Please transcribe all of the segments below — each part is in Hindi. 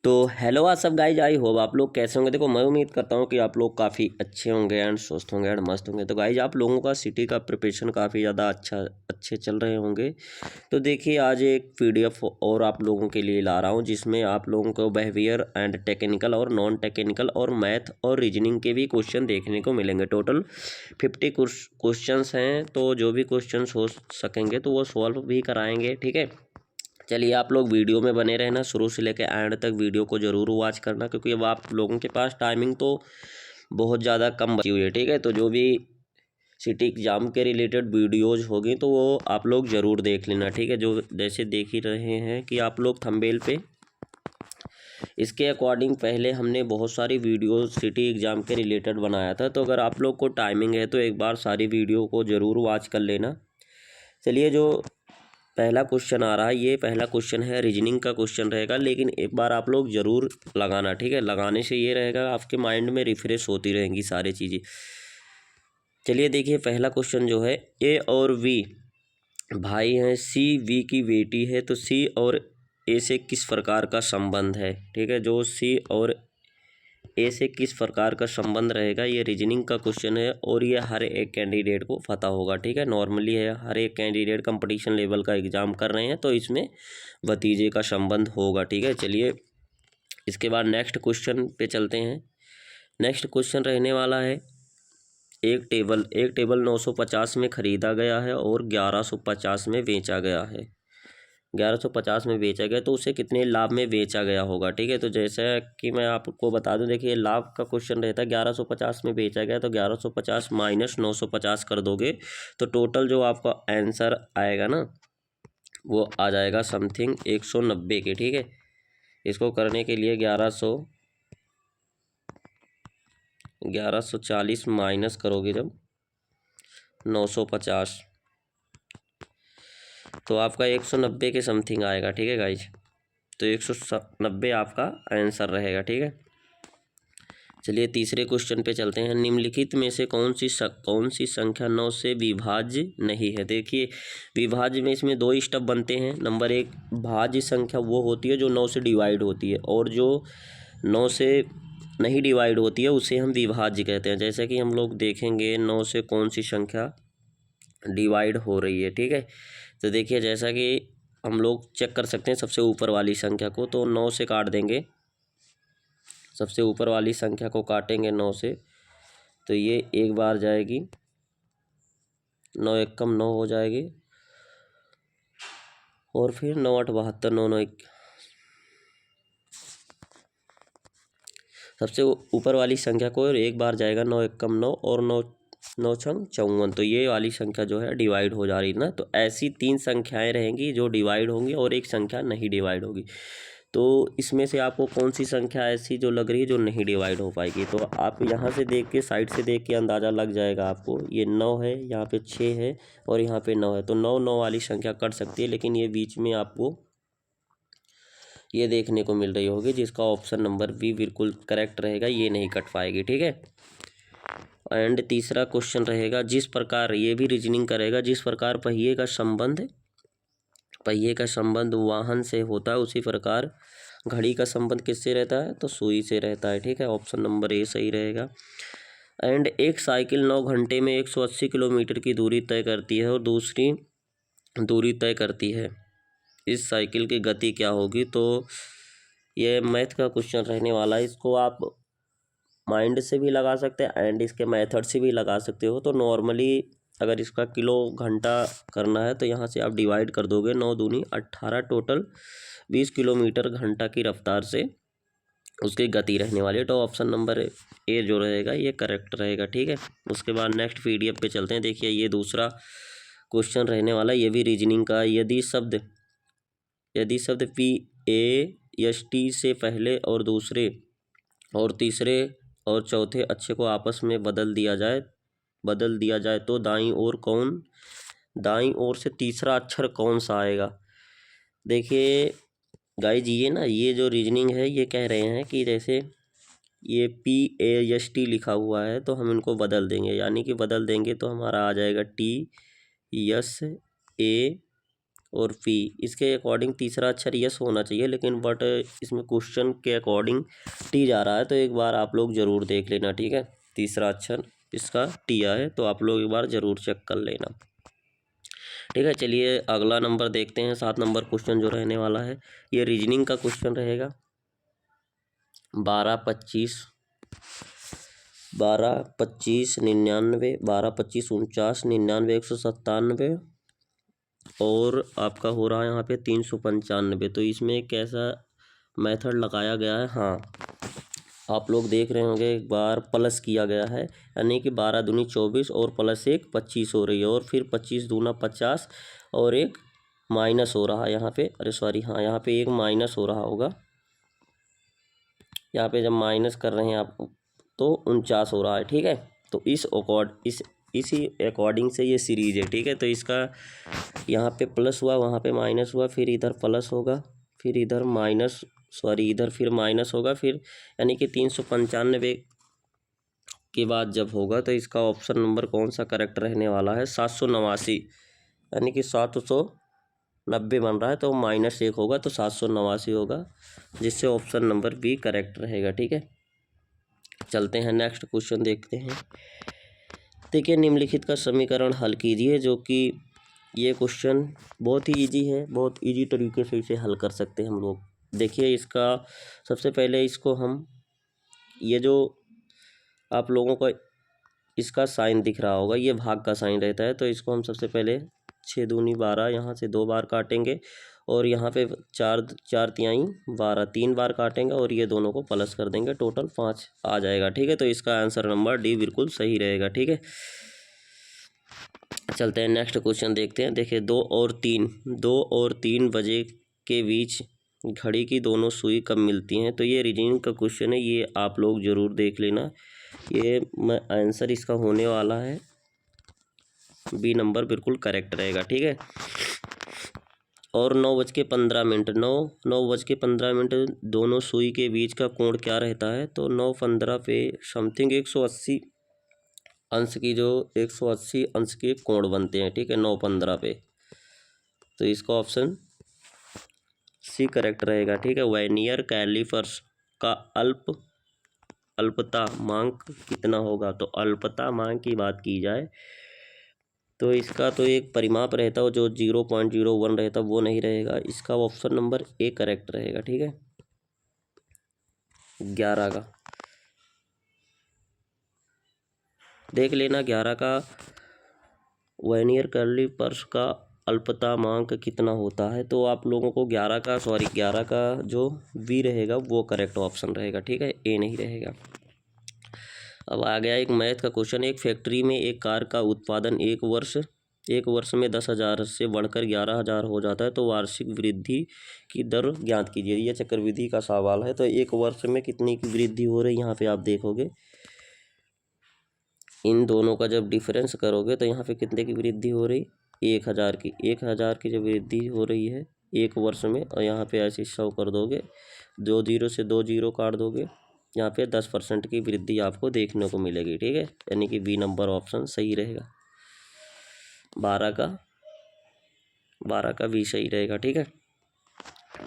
तो हेलो आप सब गाइज, आई होप आप लोग कैसे होंगे। देखो, मैं उम्मीद करता हूँ कि आप लोग काफ़ी अच्छे होंगे एंड स्वस्थ होंगे एंड मस्त होंगे। तो गाइज, आप लोगों का सिटी का प्रिपरेशन काफ़ी ज़्यादा अच्छे चल रहे होंगे। तो देखिए, आज एक पीडीएफ और आप लोगों के लिए ला रहा हूँ जिसमें आप लोगों को बिहेवियर एंड टेक्निकल और नॉन टेक्निकल और मैथ और रीजनिंग के भी क्वेश्चन देखने को मिलेंगे। टोटल 50 क्वेश्चन हैं, तो जो भी क्वेश्चन हो सकेंगे तो वो सॉल्व भी कराएंगे। ठीक है, चलिए आप लोग वीडियो में बने रहना, शुरू से लेकर एंड तक वीडियो को ज़रूर वॉच करना, क्योंकि अब आप लोगों के पास टाइमिंग तो बहुत ज़्यादा कम बची हुई है। ठीक है, तो जो भी सिटी एग्ज़ाम के रिलेटेड वीडियोज़ होगी तो वो आप लोग ज़रूर देख लेना। ठीक है, जो जैसे देख ही रहे हैं कि आप लोग थंबनेल पे, इसके अकॉर्डिंग पहले हमने बहुत सारी वीडियो सिटी एग्ज़ाम के रिलेटेड बनाया था। तो अगर आप लोग को टाइमिंग है तो एक बार सारी वीडियो को ज़रूर वॉच कर लेना। चलिए, जो पहला क्वेश्चन आ रहा है, ये पहला क्वेश्चन है, रीजनिंग का क्वेश्चन रहेगा, लेकिन एक बार आप लोग ज़रूर लगाना। ठीक है, लगाने से ये रहेगा आपके माइंड में रिफ्रेश होती रहेंगी सारी चीज़ें। चलिए देखिए, पहला क्वेश्चन जो है, ए और वी भाई हैं, सी वी की बेटी है, तो सी और ए से किस प्रकार का संबंध है। ठीक है, जो सी और ए से किस प्रकार का संबंध रहेगा, ये रीजनिंग का क्वेश्चन है और ये हर एक कैंडिडेट को पता होगा। ठीक है, नॉर्मली है, हर एक कैंडिडेट कंपटीशन लेवल का एग्जाम कर रहे हैं तो इसमें भतीजे का संबंध होगा। ठीक है, चलिए इसके बाद नेक्स्ट क्वेश्चन पे चलते हैं। नेक्स्ट क्वेश्चन रहने वाला है, एक टेबल 950 में ख़रीदा गया है और 1150 में बेचा गया है। 1150 में बेचा गया तो उसे कितने लाभ में बेचा गया होगा। ठीक है, तो जैसा कि मैं आपको बता दूं, देखिए लाभ का क्वेश्चन रहता है, 1150 में बेचा गया तो 1150 माइनस 950 कर दोगे तो टोटल जो आपका आंसर आएगा ना, वो आ जाएगा समथिंग 190 के। ठीक है, इसको करने के लिए 1140 माइनस करोगे जब 950, तो आपका 190 के समथिंग आएगा। ठीक है गाइज, तो 190 आपका आंसर रहेगा। ठीक है, चलिए तीसरे क्वेश्चन पे चलते हैं। निम्नलिखित में से कौन सी संख्या 9 से विभाज्य नहीं है। देखिए, विभाज्य में इसमें दो स्टेप बनते हैं। नंबर एक, भाज्य संख्या वो होती है जो 9 से डिवाइड होती है, और जो 9 से नहीं डिवाइड होती है उसे हम विभाज्य कहते हैं। जैसे कि हम लोग देखेंगे 9 से कौन सी संख्या डिवाइड हो रही है। ठीक है, तो देखिए जैसा कि हम लोग चेक कर सकते हैं, सबसे ऊपर वाली संख्या को तो 9 से काट देंगे, सबसे ऊपर वाली संख्या को काटेंगे 9 से, तो ये एक बार जाएगी, 9 एकम 9 हो जाएगी, और फिर 9 8 72, 9 9 सबसे ऊपर वाली संख्या को एक बार जाएगा 9 एकम 9 और 9 9 छंग 54, तो ये वाली संख्या जो है डिवाइड हो जा रही है ना। तो ऐसी 3 संख्याएं रहेंगी जो डिवाइड होंगी और एक संख्या नहीं डिवाइड होगी। तो इसमें से आपको कौन सी संख्या ऐसी जो लग रही है जो नहीं डिवाइड हो पाएगी, तो आप यहाँ से देख के, साइड से देख के अंदाज़ा लग जाएगा आपको। ये 9 है, यहाँ पे 6 है और यहाँ पे 9 है, तो 9 9 वाली संख्या कट सकती है, लेकिन ये बीच में आपको ये देखने को मिल रही होगी, जिसका ऑप्शन नंबर बी बिल्कुल करेक्ट रहेगा, ये नहीं कट पाएगी। ठीक है, एंड तीसरा क्वेश्चन रहेगा, जिस प्रकार, ये भी रीजनिंग करेगा, जिस प्रकार पहिए का संबंध वाहन से होता है उसी प्रकार घड़ी का संबंध किससे रहता है, तो सुई से रहता है। ठीक है, ऑप्शन नंबर ए सही रहेगा। एंड एक साइकिल 9 घंटे में 180 किलोमीटर की दूरी तय करती है और दूसरी दूरी तय करती है, इस साइकिल की गति क्या होगी। तो ये मैथ का क्वेश्चन रहने वाला है, इसको आप माइंड से भी लगा सकते हैं एंड इसके मेथड से भी लगा सकते हो। तो नॉर्मली अगर इसका किलो घंटा करना है तो यहाँ से आप डिवाइड कर दोगे, 9 दूनी 18, टोटल 20 किलोमीटर घंटा की रफ्तार से उसकी गति रहने वाली है। तो ऑप्शन नंबर ए जो रहेगा ये करेक्ट रहेगा। ठीक है, उसके बाद नेक्स्ट पीडीएफ पे चलते हैं। देखिए, ये दूसरा क्वेश्चन रहने वाला है, ये भी रीजनिंग का। यदि शब्द पी ए एस टी से पहले और दूसरे और तीसरे और चौथे अक्षर को आपस में बदल दिया जाए तो दाईं ओर से तीसरा अक्षर कौन सा आएगा। देखिए गाइज, ये जो रीजनिंग है, ये कह रहे हैं कि जैसे ये पी ए एस टी लिखा हुआ है तो हम इनको बदल देंगे, यानी कि बदल देंगे तो हमारा आ जाएगा टी एस ए और पी, इसके अकॉर्डिंग तीसरा अक्षर यस होना चाहिए, लेकिन बट इसमें क्वेश्चन के अकॉर्डिंग टी जा रहा है, तो एक बार आप लोग ज़रूर देख लेना, ठीक है। तीसरा अक्षर इसका टी है, तो आप लोग एक बार ज़रूर चेक कर लेना, ठीक है। चलिए अगला नंबर देखते हैं। 7 नंबर क्वेश्चन जो रहने वाला है, ये रीजनिंग का क्वेश्चन रहेगा। 12 25 99, 12 25 49, 99 197 और आपका हो रहा है यहाँ पे 395। तो इसमें कैसा मेथड लगाया गया है, हाँ आप लोग देख रहे होंगे, एक बार प्लस किया गया है, यानी कि 12 दूनी 24 और प्लस 1 25 हो रही है, और फिर 25 दूना 50 और एक माइनस हो रहा है यहाँ पे, अरे सॉरी हाँ यहाँ पे एक माइनस हो रहा होगा, यहाँ पे जब माइनस कर रहे हैं आप तो 49 हो रहा है, ठीक है। तो इसी अकॉर्डिंग से ये सीरीज है, ठीक है। तो इसका यहाँ पे प्लस हुआ, वहाँ पे माइनस हुआ, फिर इधर प्लस होगा, फिर इधर माइनस, सॉरी इधर फिर माइनस होगा, फिर यानी कि 395 के बाद जब होगा तो इसका ऑप्शन नंबर कौन सा करेक्ट रहने वाला है, 789, यानी कि 790 बन रहा है, तो -1 होगा, तो 789 होगा, जिससे ऑप्शन नंबर बी करेक्ट रहेगा, ठीक है। चलते हैं नेक्स्ट क्वेश्चन देखते हैं। देखिए निम्नलिखित का समीकरण हल कीजिए, जो कि ये क्वेश्चन बहुत ही इजी है, बहुत इजी तरीके से इसे हल कर सकते हैं हम लोग। देखिए इसका सबसे पहले इसको हम, ये जो आप लोगों को इसका साइन दिख रहा होगा, ये भाग का साइन रहता है, तो इसको हम सबसे पहले 6 दूनी 12, यहाँ से 2 बार काटेंगे, और यहाँ पे 4 तिहाई 12 3 बार काटेंगे, और ये दोनों को प्लस कर देंगे, टोटल 5 आ जाएगा, ठीक है। तो इसका आंसर नंबर डी बिल्कुल सही रहेगा, ठीक है। चलते हैं नेक्स्ट क्वेश्चन देखते हैं। देखिए 2 और 3 बजे के बीच घड़ी की दोनों सुई कब मिलती हैं, तो ये रीजनिंग का क्वेश्चन है, ये आप लोग ज़रूर देख लेना। ये आंसर इसका होने वाला है बी नंबर बिल्कुल करेक्ट रहेगा, ठीक है। और 9:15 9:15 दोनों सुई के बीच का कोण क्या रहता है, तो 9:15 पे समथिंग 180 अंश की, जो 180 अंश के कोण बनते हैं, ठीक है, 9:15 पे। तो इसका ऑप्शन सी करेक्ट रहेगा, ठीक है। वर्नियर कैलिपर्स का अल्पता मांक कितना होगा, तो अल्पता मांक की बात की जाए तो इसका तो एक परिमाप रहता है जो 0.01 रहता, वो नहीं रहेगा, इसका ऑप्शन नंबर ए करेक्ट रहेगा, ठीक है। 11 का देख लेना, 11 का वर्नियर कैलिपर्स का अल्पतामांक कितना होता है, तो आप लोगों को 11 का जो बी रहेगा वो करेक्ट ऑप्शन रहेगा, ठीक है, ए नहीं रहेगा। अब आ गया एक मैथ का क्वेश्चन। एक फैक्ट्री में एक कार का उत्पादन एक वर्ष में 10,000 से बढ़कर 11,000 हो जाता है, तो वार्षिक वृद्धि की दर ज्ञात कीजिए। यह चक्रवृद्धि का सवाल है, तो एक वर्ष में कितनी की वृद्धि हो रही है, यहाँ पे आप देखोगे इन दोनों का जब डिफरेंस करोगे तो यहाँ पे कितने की वृद्धि हो रही, 1,000 की, 1,000 की जब वृद्धि हो रही है एक वर्ष में, और यहाँ पे ऐसे 100 कर दोगे, 2 जीरो से 2 जीरो काट दोगे, यहाँ पे 10% की वृद्धि आपको देखने को मिलेगी, ठीक है, यानी कि बी नंबर ऑप्शन सही रहेगा। 12 का बी सही रहेगा, ठीक है।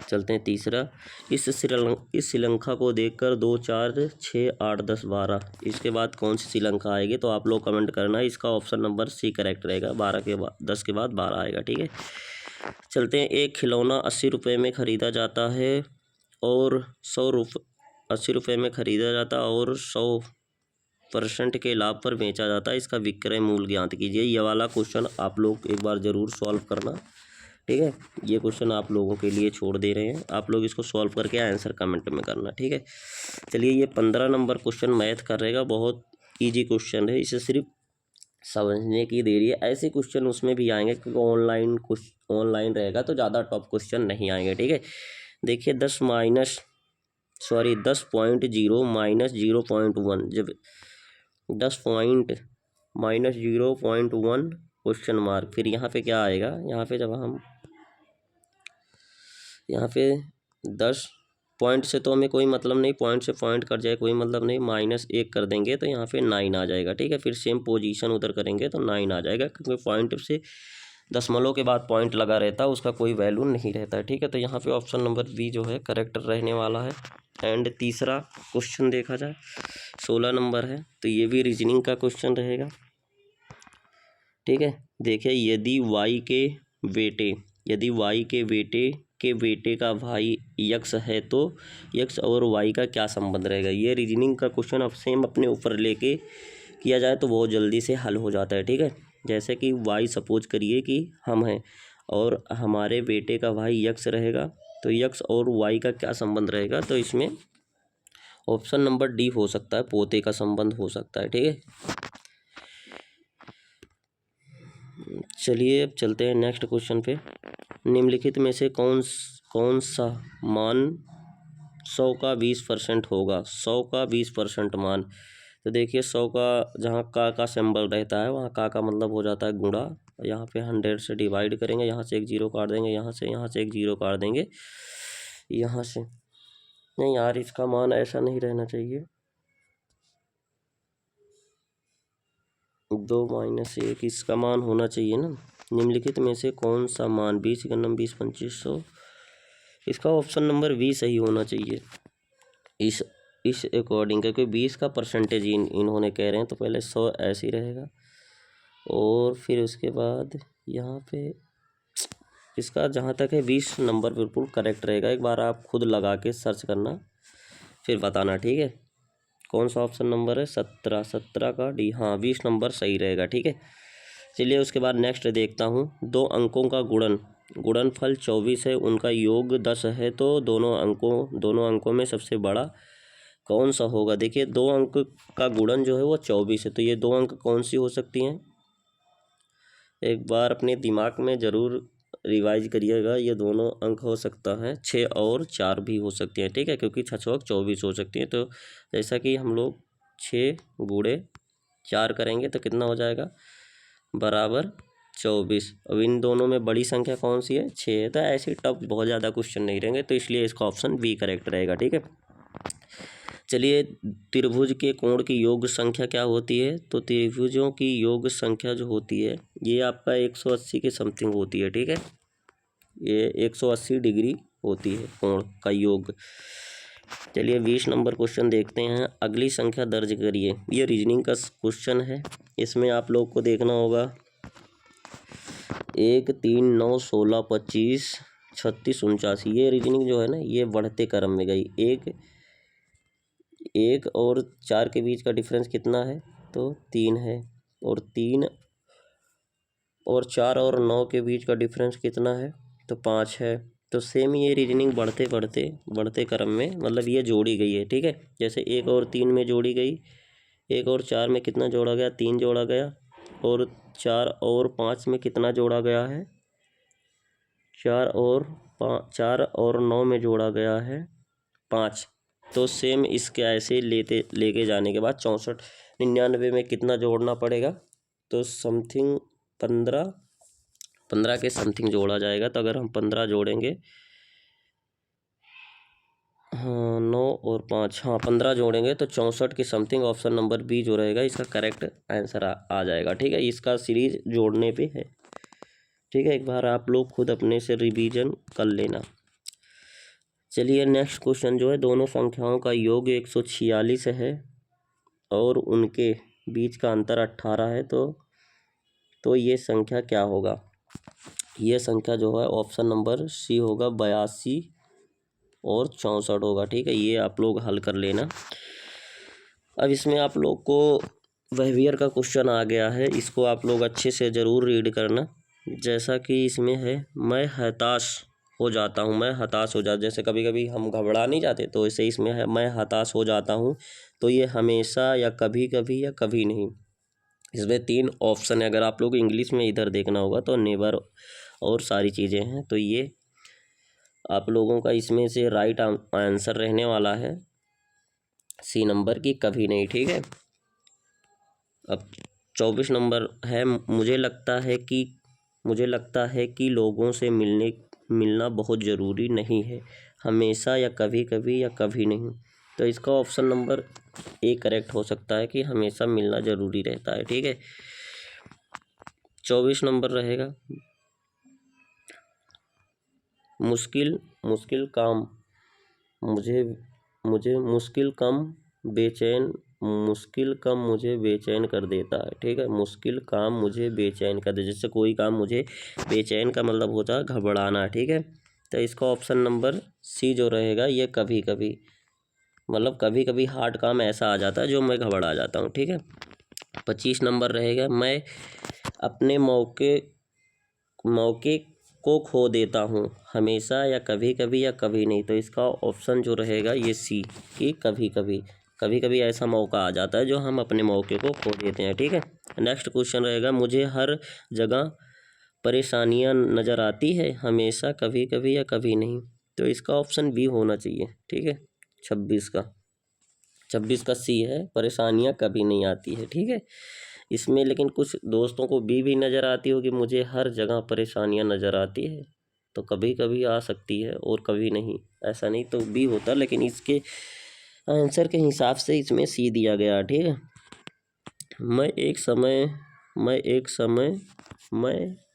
चलते हैं तीसरा। इस श्रीलंका को देखकर 2 4 6 8 10 12, इसके बाद कौन सी श्रीलंका आएगी, तो आप लोग कमेंट करना। इसका ऑप्शन नंबर सी करेक्ट रहेगा, 12 के बाद 10 के बाद 12 आएगा, ठीक है। चलते हैं। एक खिलौना 80 रुपये में ख़रीदा जाता है और 80 रुपये में ख़रीदा जाता है और 100% के लाभ पर बेचा जाता है, इसका विक्रय मूल्य ज्ञात कीजिए। ये वाला क्वेश्चन आप लोग एक बार ज़रूर सॉल्व करना, ठीक है। ये क्वेश्चन आप लोगों के लिए छोड़ दे रहे हैं, आप लोग इसको सॉल्व करके आंसर कमेंट में करना, ठीक है। चलिए ये 15 नंबर क्वेश्चन मैथ का रहेगा, बहुत इजी क्वेश्चन है, इसे सिर्फ समझने की देरी है। ऐसे क्वेश्चन उसमें भी आएंगे क्योंकि ऑनलाइन रहेगा तो ज़्यादा टॉप क्वेश्चन नहीं आएंगे, ठीक है। देखिए 10.0 -0.1 जब 10.-0.1 क्वेश्चन मार्क, फिर यहाँ पे क्या आएगा, यहाँ पे जब हम यहाँ पे 10 पॉइंट से तो हमें कोई मतलब नहीं, पॉइंट से पॉइंट कट जाए कोई मतलब नहीं, -1 कर देंगे तो यहाँ पे 9 आ जाएगा, ठीक है। फिर सेम पोजीशन उधर करेंगे तो 9 आ जाएगा, क्योंकि पॉइंट से दशमलव के बाद पॉइंट लगा रहता है, उसका कोई वैल्यू नहीं रहता है, ठीक है। तो यहाँ पे ऑप्शन नंबर बी जो है करेक्ट रहने वाला है। एंड तीसरा क्वेश्चन देखा जाए, 16 नंबर है, तो ये भी रीजनिंग का क्वेश्चन रहेगा, ठीक है। देखिए, यदि y के बेटे का भाई यक्स है तो यक्स और y का क्या संबंध रहेगा। ये रीजनिंग का क्वेश्चन अब सेम अपने ऊपर लेके किया जाए तो बहुत जल्दी से हल हो जाता है, ठीक है। जैसे कि y सपोज करिए कि हम हैं और हमारे बेटे का भाई यक्स रहेगा, तो यक्स और y का क्या संबंध रहेगा। तो इसमें ऑप्शन नंबर डी हो सकता है, पोते का संबंध हो सकता है, ठीक है। चलिए अब चलते हैं नेक्स्ट क्वेश्चन पे। निम्नलिखित में से कौन सा मान 100 का 20% होगा। 100 का 20% मान, तो देखिए 100 का जहाँ का सिंबल रहता है वहाँ का मतलब हो जाता है गुणा। यहाँ पे 100 से डिवाइड करेंगे, यहाँ से एक जीरो काट देंगे, यहाँ से एक जीरो काट देंगे, यहाँ से नहीं यार, इसका मान ऐसा नहीं रहना चाहिए, 2 - 1 इसका मान होना चाहिए ना। निम्नलिखित में से कौन सा मान 20 × 20 = 2500, इसका ऑप्शन नंबर बी सही होना चाहिए इस अकॉर्डिंग, क्योंकि 20 का परसेंटेज इन्होंने कह रहे हैं, तो पहले 100 ऐसे ही रहेगा और फिर उसके बाद यहाँ पे इसका जहाँ तक है 20 नंबर बिल्कुल करेक्ट रहेगा। एक बार आप खुद लगा के सर्च करना फिर बताना, ठीक है। कौन सा ऑप्शन नंबर है, 17 का डी, हाँ 20 नंबर सही रहेगा, ठीक है। चलिए उसके बाद नेक्स्ट देखता हूँ। 2 अंकों का गुणनफल 24 है, उनका योग 10 है, तो दोनों अंकों में सबसे बड़ा कौन सा होगा। देखिए 2 अंक का गुणन जो है वो 24 है, तो ये 2 अंक कौन सी हो सकती हैं, एक बार अपने दिमाग में ज़रूर रिवाइज करिएगा। ये दोनों अंक हो सकता है 6 और 4 भी हो सकती हैं, ठीक है, क्योंकि 6 × 24 हो सकती है। तो जैसा कि हम लोग 6 × 4 करेंगे तो कितना हो जाएगा, बराबर 24। अब इन दोनों में बड़ी संख्या कौन सी है, 6 है। तो ऐसे टफ बहुत ज़्यादा क्वेश्चन नहीं रहेंगे, तो इसलिए इसका ऑप्शन बी करेक्ट रहेगा, ठीक है। चलिए त्रिभुज के कोण की योग संख्या क्या होती है, तो त्रिभुजों की योग संख्या जो होती है ये आपका 180 के समथिंग होती है, ठीक है। ये 180 डिग्री होती है कोण का योग। चलिए 20 नंबर क्वेश्चन देखते हैं। अगली संख्या दर्ज करिए, ये रीजनिंग का क्वेश्चन है। इसमें आप लोग को देखना होगा 1 3 9 16 25 36 49, ये रीजनिंग जो है ना ये बढ़ते क्रम में गई। एक और 4 के बीच का डिफरेंस कितना है, तो 3 है, और 3 और 4 और 9 के बीच का डिफरेंस कितना है, तो 5 है। तो सेम ये रीजनिंग बढ़ते क्रम में मतलब ये जोड़ी गई है, ठीक है। जैसे 1 और 3 में जोड़ी गई, 1 और 4 में कितना जोड़ा गया, 3 जोड़ा गया, और 4 और 5 में कितना जोड़ा गया है, 4 और 9 में जोड़ा गया है 5। तो सेम इसके ऐसे लेके जाने के बाद 64 99 में कितना जोड़ना पड़ेगा, तो समथिंग 15 के समथिंग जोड़ा जाएगा। तो अगर हम 15 जोड़ेंगे, हाँ 9 और 5, हाँ 15 जोड़ेंगे तो 64 के समथिंग ऑप्शन नंबर बी जो रहेगा इसका करेक्ट आंसर आ जाएगा, ठीक है। इसका सीरीज जोड़ने पे है, ठीक है। एक बार आप लोग खुद अपने से रिवीजन कर लेना। चलिए नेक्स्ट क्वेश्चन जो है, दोनों संख्याओं का योग 146 है और उनके बीच का अंतर 18 है, तो ये संख्या क्या होगा। ये संख्या जो है ऑप्शन नंबर सी होगा, 82 और 64 होगा, ठीक है। ये आप लोग हल कर लेना। अब इसमें आप लोग को बिहेवियर का क्वेश्चन आ गया है, इसको आप लोग अच्छे से ज़रूर रीड करना। जैसा कि इसमें है, मैं हताश हो जाता हूँ, जैसे कभी कभी हम घबरा नहीं जाते, तो इसे इसमें है मैं हताश हो जाता हूँ, तो ये हमेशा या कभी कभी या कभी नहीं। इसमें 3 ऑप्शन है, अगर आप लोग इंग्लिश में इधर देखना होगा तो नेवर और सारी चीज़ें हैं, तो ये आप लोगों का इसमें से राइट आंसर रहने वाला है सी नंबर की, कभी नहीं, ठीक है। अब 24 नंबर है, मुझे लगता है कि लोगों से मिलना बहुत ज़रूरी नहीं है, हमेशा या कभी कभी या कभी नहीं। तो इसका ऑप्शन नंबर ए करेक्ट हो सकता है कि हमेशा मिलना ज़रूरी रहता है, ठीक है। 24 नंबर रहेगा, मुश्किल मुश्किल काम मुझे मुझे मुश्किल कम मुझे बेचैन कर देता है। ठीक है, मुश्किल काम मुझे बेचैन कर दे, जैसे कोई काम मुझे बेचैन का मतलब होता है घबराना। ठीक है, तो इसका ऑप्शन नंबर सी जो रहेगा ये कभी कभी, मतलब कभी कभी हार्ड काम ऐसा आ जाता है जो मैं घबरा जाता हूँ। ठीक है, 25 नंबर रहेगा, मैं अपने मौके को खो देता हूँ हमेशा या कभी कभी या कभी नहीं। तो इसका ऑप्शन जो रहेगा ये सी, कि कभी कभी ऐसा मौका आ जाता है जो हम अपने मौके को खो देते हैं। ठीक है, नेक्स्ट क्वेश्चन रहेगा, मुझे हर जगह परेशानियां नज़र आती है हमेशा कभी कभी या कभी नहीं। तो इसका ऑप्शन बी होना चाहिए। ठीक है, 26 का सी है, परेशानियां कभी नहीं आती है। ठीक है, इसमें लेकिन कुछ दोस्तों को बी भी नज़र आती होगी, मुझे हर जगह परेशानियां नज़र आती है, तो कभी कभी आ सकती है और कभी नहीं, ऐसा नहीं तो बी होता, लेकिन इसके आंसर के हिसाब से इसमें सी दिया गया। ठीक है, मैं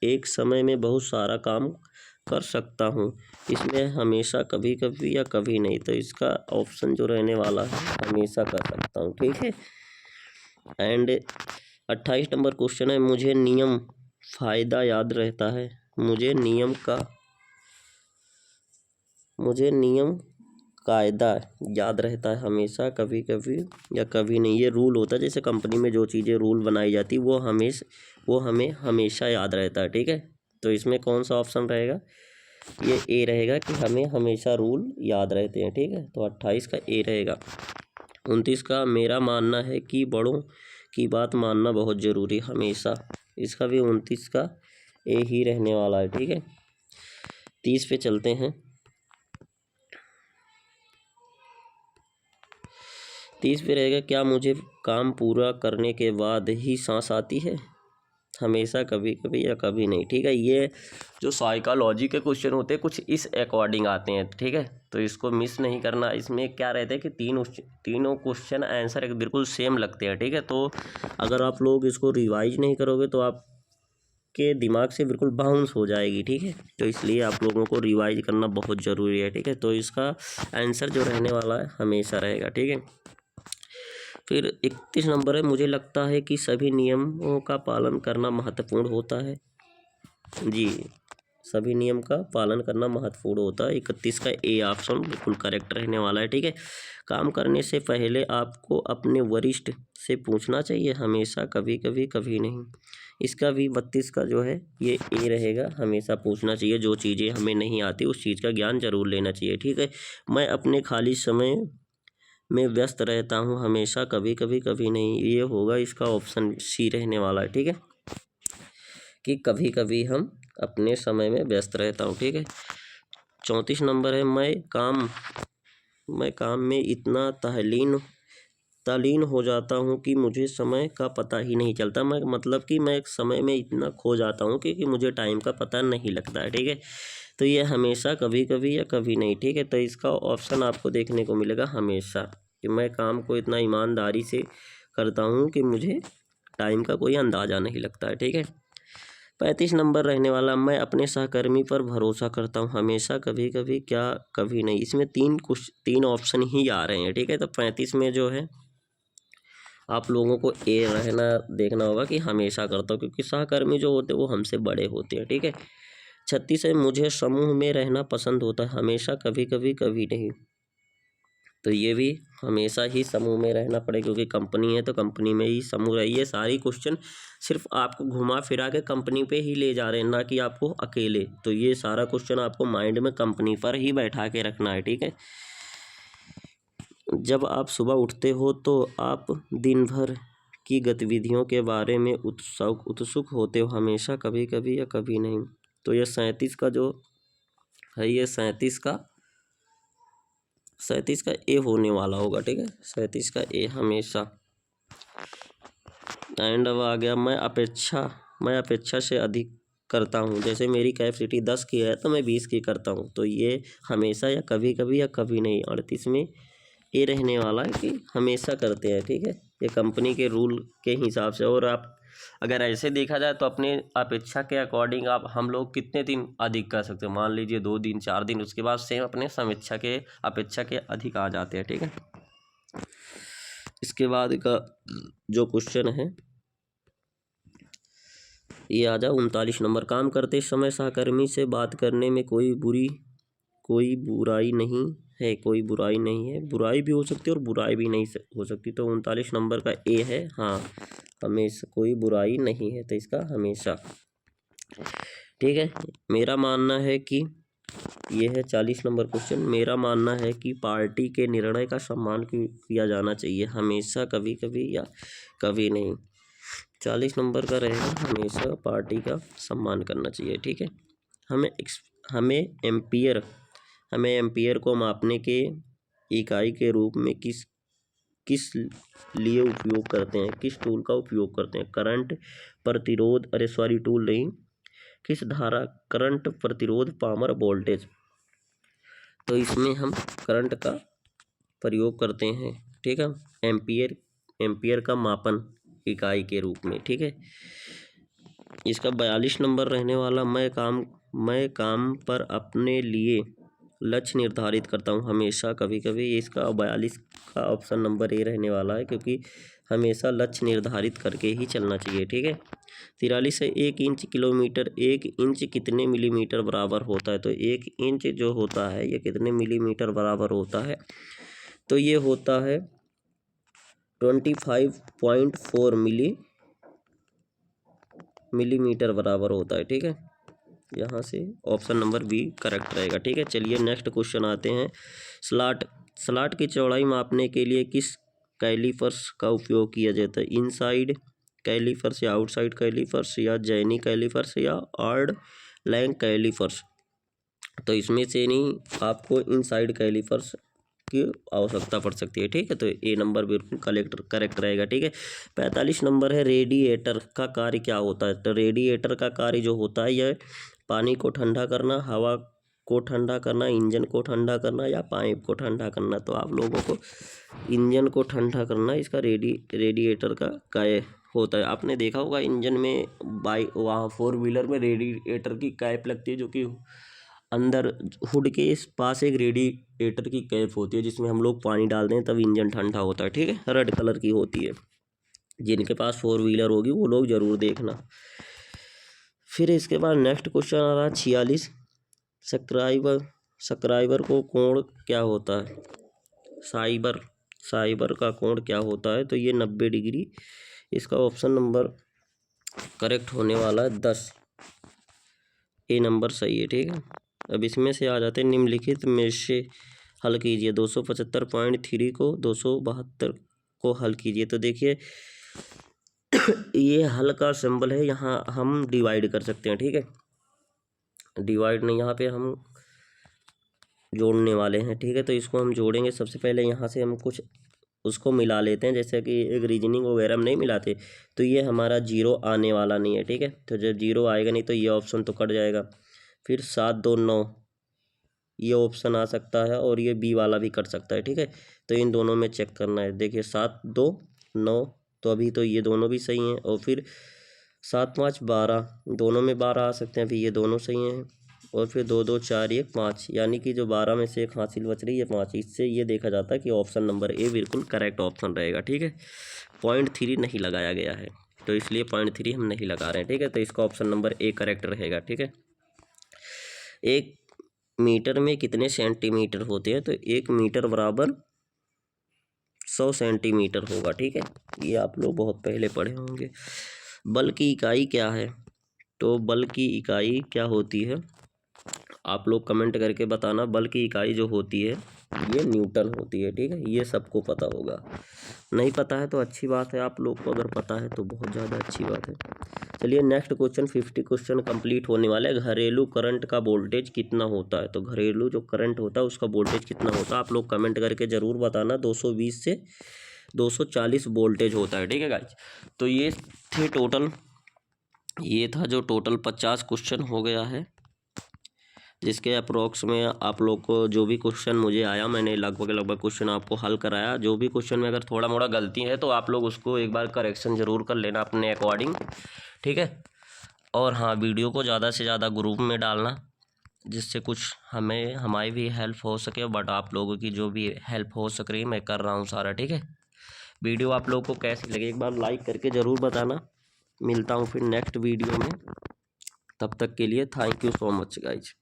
एक समय में बहुत सारा काम कर सकता हूँ, इसमें हमेशा कभी कभी या कभी नहीं। तो इसका ऑप्शन जो रहने वाला है हमेशा कर सकता हूँ। ठीक है, एंड 28 नंबर क्वेश्चन है, मुझे नियम फायदा याद रहता है, मुझे नियम कायदा याद रहता है हमेशा कभी कभी या कभी नहीं। ये रूल होता है, जैसे कंपनी में जो चीज़ें रूल बनाई जाती वो हमें हमेशा याद रहता है। ठीक है, तो इसमें कौन सा ऑप्शन रहेगा, ये ए रहेगा कि हमें हमेशा रूल याद रहते हैं। ठीक है, तो 28 का ए रहेगा। 29 का, मेरा मानना है कि बड़ों की बात मानना बहुत ज़रूरी हमेशा, इसका भी 29 का ए ही रहने वाला है। ठीक है, 30 पे चलते हैं। 30 पे रहेगा, क्या मुझे काम पूरा करने के बाद ही सांस आती है हमेशा कभी कभी या कभी नहीं। ठीक है, ये जो साइकोलॉजी के क्वेश्चन होते हैं कुछ इस अकॉर्डिंग आते हैं। ठीक है, तो इसको मिस नहीं करना। इसमें क्या रहता है कि तीनों क्वेश्चन आंसर एक बिल्कुल सेम लगते हैं। ठीक है, तो अगर आप लोग इसको रिवाइज नहीं करोगे तो आप के दिमाग से बिल्कुल बाउंस हो जाएगी। ठीक है, तो इसलिए आप लोगों को रिवाइज करना बहुत ज़रूरी है। ठीक है, तो इसका आंसर जो रहने वाला है हमेशा रहेगा। ठीक है, फिर 31 नंबर है, मुझे लगता है कि सभी नियमों का पालन करना महत्वपूर्ण होता है। जी, सभी नियम का पालन करना महत्वपूर्ण होता है। 31 का ए ऑप्शन बिल्कुल करेक्ट रहने वाला है। ठीक है, काम करने से पहले आपको अपने वरिष्ठ से पूछना चाहिए हमेशा कभी कभी कभी नहीं। इसका भी 32 का जो है ये ए रहेगा, हमेशा पूछना चाहिए, जो चीज़ें हमें नहीं आती उस चीज़ का ज्ञान जरूर लेना चाहिए। ठीक है, मैं अपने खाली समय में व्यस्त रहता हूँ हमेशा कभी कभी कभी नहीं, ये होगा इसका ऑप्शन सी रहने वाला है। ठीक है, कि कभी कभी हम अपने समय में व्यस्त रहता हूँ। ठीक है, 34 नंबर है, मैं काम में इतना तल्लीन हो जाता हूँ कि मुझे समय का पता ही नहीं चलता। मैं समय में इतना खो जाता हूँ कि मुझे टाइम का पता नहीं लगता है। ठीक है, तो ये हमेशा कभी कभी या कभी नहीं। ठीक है, तो इसका ऑप्शन आपको देखने को मिलेगा हमेशा, कि मैं काम को इतना ईमानदारी से करता हूँ कि मुझे टाइम का कोई अंदाज़ा नहीं लगता है। ठीक है, 35 नंबर रहने वाला, मैं अपने सहकर्मी पर भरोसा करता हूँ हमेशा कभी कभी क्या कभी नहीं। इसमें तीन ऑप्शन ही आ रहे हैं। ठीक है, तो 35 में जो है आप लोगों को ए देखना होगा कि हमेशा करता हूँ, क्योंकि सहकर्मी जो होते हैं वो हमसे बड़े होते हैं। ठीक है, 36 है, मुझे समूह में रहना पसंद होता है हमेशा कभी कभी कभी नहीं। तो ये भी हमेशा ही समूह में रहना पड़ेगा, क्योंकि कंपनी है तो कंपनी में ही समूह रहिए। सारी क्वेश्चन सिर्फ आपको घुमा फिरा के कंपनी पे ही ले जा रहे हैं, ना कि आपको अकेले। तो ये सारा क्वेश्चन आपको माइंड में कंपनी पर ही बैठा के रखना है। ठीक है, जब आप सुबह उठते हो तो आप दिन भर की गतिविधियों के बारे में उत्सुक होते हो हमेशा कभी कभी या कभी नहीं। तो ये 37 का जो है, ये 37 का ए होने वाला होगा। ठीक है, 37 का ए हमेशा। एंड अब आ गया, मैं अपेक्षा से अधिक करता हूँ, जैसे मेरी कैपेसिटी 10 की है तो मैं 20 की करता हूँ। तो ये हमेशा या कभी कभी नहीं। 38 में ये रहने वाला है कि हमेशा करते हैं। ठीक है, ये कंपनी के रूल के हिसाब से। और आप अगर ऐसे देखा जाए तो अपने अपेक्षा के अकॉर्डिंग आप हम लोग कितने दिन अधिक कर सकते हैं, मान लीजिए 2 दिन 4 दिन, उसके बाद सेम अपने समीक्षा के अपेक्षा के अधिक आ जाते हैं। ठीक है, इसके बाद का जो क्वेश्चन है ये आ जाओ 39 नंबर। काम करते समय सहकर्मी से बात करने में कोई बुराई नहीं है। कोई बुराई नहीं है, बुराई भी हो सकती है और बुराई भी नहीं हो सकती। तो 39 नंबर का ए है, हाँ हमेशा कोई बुराई नहीं है, तो इसका हमेशा। ठीक है, मेरा मानना है कि ये है 40 नंबर क्वेश्चन। मेरा मानना है कि पार्टी के निर्णय का सम्मान किया जाना चाहिए, हमेशा, कभी कभी या कभी नहीं। 40 नंबर का रहेगा हमेशा पार्टी का सम्मान करना चाहिए। ठीक है, हमें एम्पियर को मापने के इकाई के रूप में किस लिए उपयोग करते हैं, किस टूल का उपयोग करते हैं। करंट, प्रतिरोध, टूल नहीं, किस धारा, करंट, प्रतिरोध, पावर, वोल्टेज। तो इसमें हम करंट का प्रयोग करते हैं। ठीक है, एम्पियर का मापन इकाई के रूप में। ठीक है, इसका 42 नंबर रहने वाला, मैं काम पर अपने लिए लक्ष्य निर्धारित करता हूँ, हमेशा, कभी कभी। इसका 42 का ऑप्शन नंबर ए रहने वाला है, क्योंकि हमेशा लक्ष्य निर्धारित करके ही चलना चाहिए। ठीक है, 43 है, 1 इंच किलोमीटर, 1 इंच कितने मिलीमीटर बराबर होता है। तो 1 इंच जो होता है ये कितने मिलीमीटर बराबर होता है, तो ये होता है 25.4 मिलीमीटर बराबर होता है। ठीक है, यहाँ से ऑप्शन नंबर बी करेक्ट रहेगा। ठीक है, चलिए नेक्स्ट क्वेश्चन आते हैं। स्लॉट की चौड़ाई मापने के लिए किस कैलीपर्स का उपयोग किया जाता है। इनसाइड कैलीपर्स या आउटसाइड कैलीपर्स या जैनी कैलीपर्स या आर्ड लैंग कैलीपर्स। तो इसमें से नहीं, आपको इनसाइड कैलीपर्स की आवश्यकता पड़ सकती है। ठीक है, तो ए नंबर बिल्कुल करेक्ट रहेगा। ठीक है, 45 नंबर है, रेडिएटर का कार्य क्या होता है। तो रेडिएटर का कार्य जो होता है यह पानी को ठंडा करना, हवा को ठंडा करना, इंजन को ठंडा करना या पाइप को ठंडा करना। तो आप लोगों को इंजन को ठंडा करना इसका रेडिएटर का कार्य होता है। आपने देखा होगा इंजन में वहाँ 4 व्हीलर में रेडिएटर की कैप लगती है, जो कि अंदर हुड के इस पास एक रेडिएटर की कैप होती है, जिसमें हम लोग पानी डालते हैं तब इंजन ठंडा होता है। ठीक है, रेड कलर की होती है। जिनके पास 4 व्हीलर होगी वो लोग जरूर देखना। फिर इसके बाद नेक्स्ट क्वेश्चन आ रहा है 46। सब्सक्राइबर को कोण क्या होता है। साइबर का कोण क्या होता है। तो ये 90 डिग्री। इसका ऑप्शन नंबर करेक्ट होने वाला है 10, ए नंबर सही है। ठीक है, अब इसमें से आ जाते हैं निम्नलिखित में से हल कीजिए। 275.3 को 272 को हल कीजिए। तो देखिए ये हल का सिंबल है, यहाँ हम डिवाइड कर सकते हैं। ठीक है, डिवाइड नहीं, यहाँ पे हम जोड़ने वाले हैं। ठीक है, तो इसको हम जोड़ेंगे। सबसे पहले यहाँ से हम कुछ उसको मिला लेते हैं, जैसे कि एक रीजनिंग वगैरह हम नहीं मिलाते, तो ये हमारा 0 आने वाला नहीं है। ठीक है, तो जब 0 आएगा नहीं तो ये ऑप्शन तो कट जाएगा। फिर 7 2 9 ये ऑप्शन आ सकता है, और ये बी वाला भी कट सकता है। ठीक है, तो इन दोनों में चेक करना है। देखिए 7 2 9, तो अभी तो ये दोनों भी सही हैं। और फिर 7 5 12, दोनों में 12 आ सकते हैं, अभी ये दोनों सही हैं। और फिर 2 2 4 1 5, यानी कि जो 12 में से एक हासिल बच रही है 5। इससे ये देखा जाता है कि ऑप्शन नंबर ए बिल्कुल करेक्ट ऑप्शन रहेगा। ठीक है, 0.3 नहीं लगाया गया है, तो इसलिए 0.3 हम नहीं लगा रहे हैं। ठीक है, तो इसका ऑप्शन नंबर ए करेक्ट रहेगा। ठीक है, 1 मीटर में कितने सेंटीमीटर होते हैं। तो 1 मीटर बराबर 100 सेंटीमीटर होगा। ठीक है, ये आप लोग बहुत पहले पढ़े होंगे। बल की इकाई क्या है। तो बल की इकाई क्या होती है, आप लोग कमेंट करके बताना। बल की इकाई जो होती है ये न्यूटन होती है। ठीक है, ये सबको पता होगा। नहीं पता है तो अच्छी बात है, आप लोग को अगर पता है तो बहुत ज़्यादा अच्छी बात है। चलिए नेक्स्ट क्वेश्चन, 50 क्वेश्चन कंप्लीट होने वाले हैं। घरेलू करंट का वोल्टेज कितना होता है। तो घरेलू जो करंट होता है उसका वोल्टेज कितना होता है, आप लोग कमेंट करके ज़रूर बताना। 220 से 240 वोल्टेज होता है। ठीक है गाइज, तो ये थे टोटल, ये था जो टोटल 50 क्वेश्चन हो गया है। जिसके अप्रोक्स में आप लोग को जो भी क्वेश्चन मुझे आया, मैंने लगभग क्वेश्चन आपको हल कराया। जो भी क्वेश्चन में अगर थोड़ा मोड़ा गलती है तो आप लोग उसको एक बार करेक्शन ज़रूर कर लेना अपने अकॉर्डिंग, ठीक है। और हाँ, वीडियो को ज़्यादा से ज़्यादा ग्रुप में डालना, जिससे कुछ हमारी भी हेल्प हो सके, बट आप लोगों की जो भी हेल्प हो सक रही है मैं कर रहा हूँ सारा, ठीक है। वीडियो आप लोगों को कैसी लगी एक बार लाइक करके ज़रूर बताना। मिलता हूँ फिर नेक्स्ट वीडियो में, तब तक के लिए thank you so much guys.